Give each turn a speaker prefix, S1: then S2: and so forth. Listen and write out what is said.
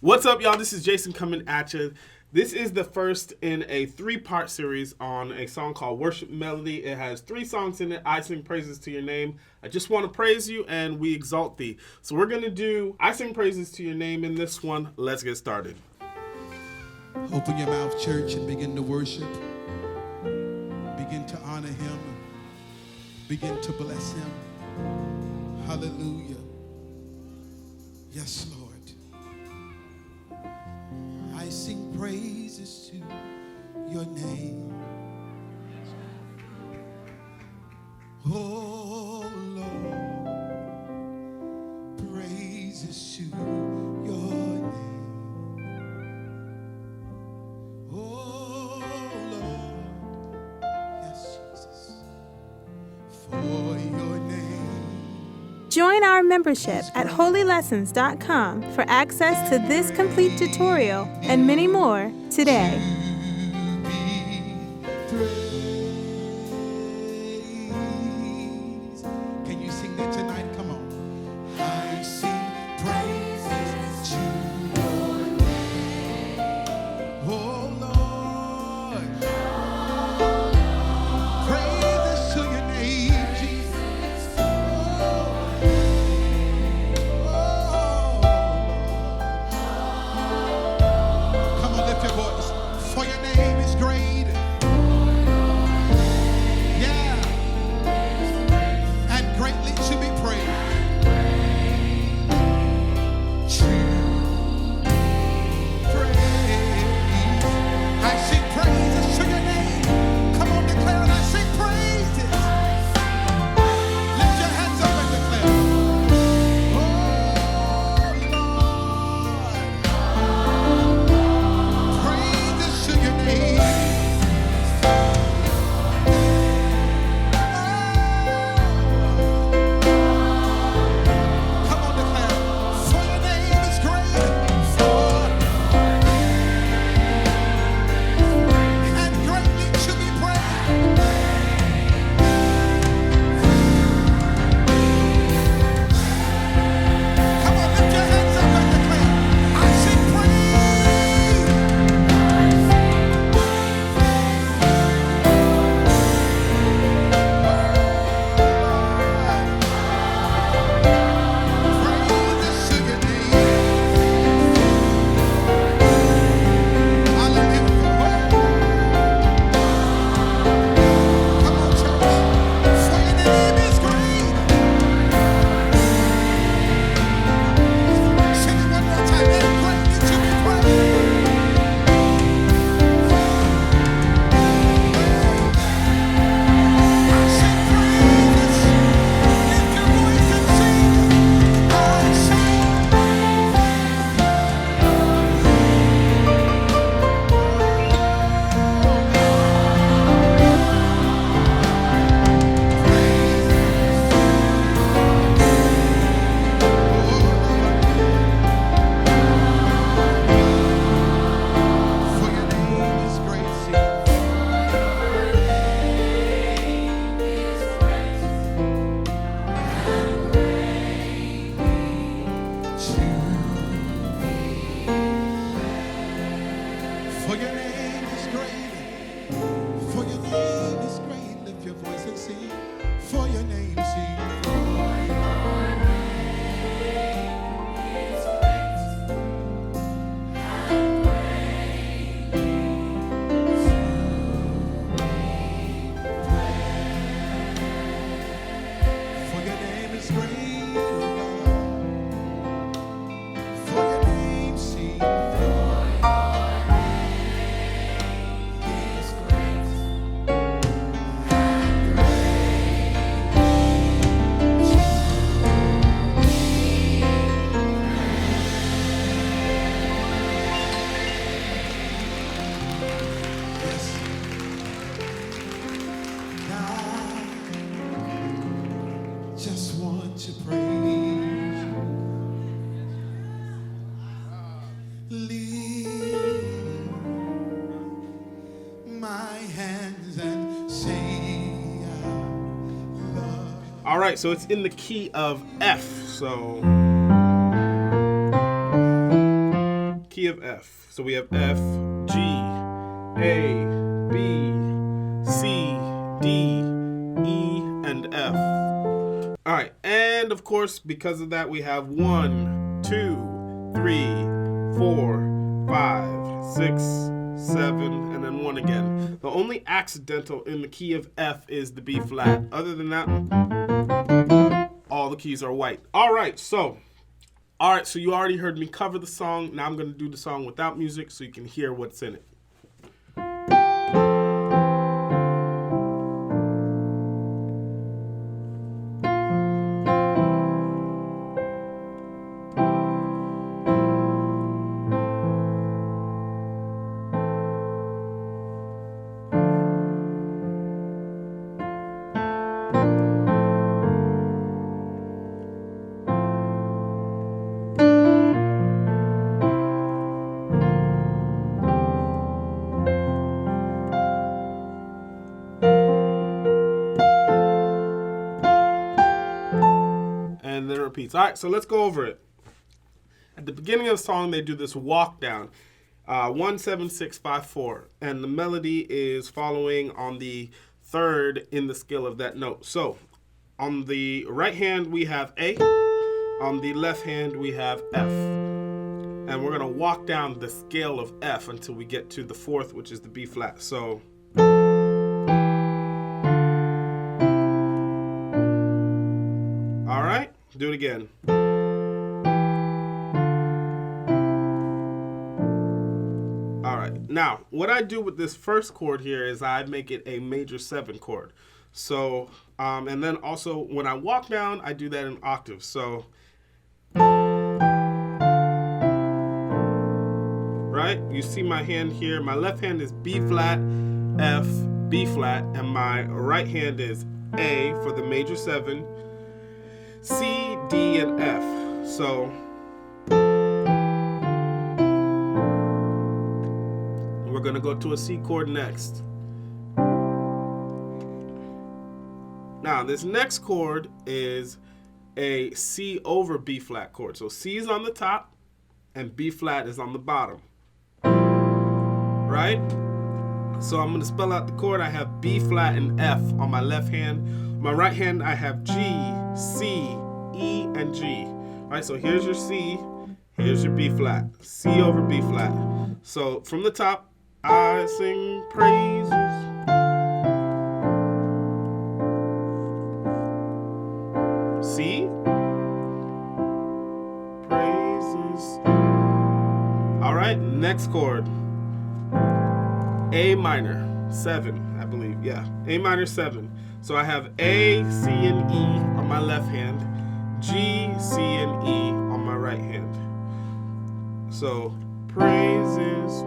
S1: What's up, y'all? This is Jason coming at you. This is the first in a 3-part series on a song called Worship Melody. It has 3 songs in it. I sing praises to your name. I just want to praise you, and we exalt thee. So we're going to do I sing praises to your name in this one. Let's get started.
S2: Open your mouth, church, and begin to worship. Begin to honor him. Begin to bless him. Hallelujah. Yes, Lord. I sing praises to your name. Oh, Lord. Praises to your name. Oh, Lord. Yes, Jesus. For your name.
S3: Join our membership at holylessons.com for access to this complete tutorial and many more today.
S2: Can you sing that tonight? Come on. I sing praises to your name. Oh, Lord. Praises to your name, Jesus. Come on, lift your voice. For your name is great. Yeah. And greatly to be praised. To praise. I sing praises to your name. Come on, declare it. I sing praises. Lift your hands up and declare. Oh, Lord. Praises to your name. Come on, declare. For your name is great. And greatly to be praised. Come on, lift your hands up and declare. I sing praise. Praises to your name. Hallelujah. Come on, church. For your name is great. Sing it one more time. And greatly to be praised. I sing praises. Lift your voice and sing. I sing. For your name is great. Sing. For your name is great. For your name is great. Lift your voice and sing. For your name, sing. For your name is great, oh God. For your name, sing. Yes. I just want to praise you. Lift my hands and say I love.
S1: All right, so it's in the key of F. So key of F. So we have F, G, A, B, C, D, E, and F. All right, and of course, because of that, we have 1, 2, 3, 4, 5, 6, 7, and then 1 again. The only accidental in the key of F is the B flat. Other than that, all the keys are white. All right, so you already heard me cover the song. Now I'm going to do the song without music so you can hear what's in it. And then it repeats. All right, so let's go over it. At the beginning of the song, they do this walk down, 1, 7, 6, 5, 4, and the melody is following on the third in the scale of that note. So on the right hand, we have A. On the left hand, we have F. And we're going to walk down the scale of F until we get to the fourth, which is the B flat. So all right, do it again. All right, now what I do with this first chord here is I make it a major 7 chord. So, and then also when I walk down, I do that in octaves. So, right, you see my hand here. My left hand is B flat, F, B flat, and my right hand is A for the major 7, C, D, and F. So we're going to go to a C chord next. Now, this next chord is a C over B flat chord. So C is on the top and B flat is on the bottom. Right? So I'm going to spell out the chord. I have B flat and F on my left hand. My right hand, I have G, C, E, and G. All right, so here's your C, here's your B flat. C over B flat. So from the top, I sing praises. C, praises. All right, next chord. A minor, 7, I believe. Yeah, A minor 7. So I have A, C, and E on my left hand, G, C, and E on my right hand. So praises.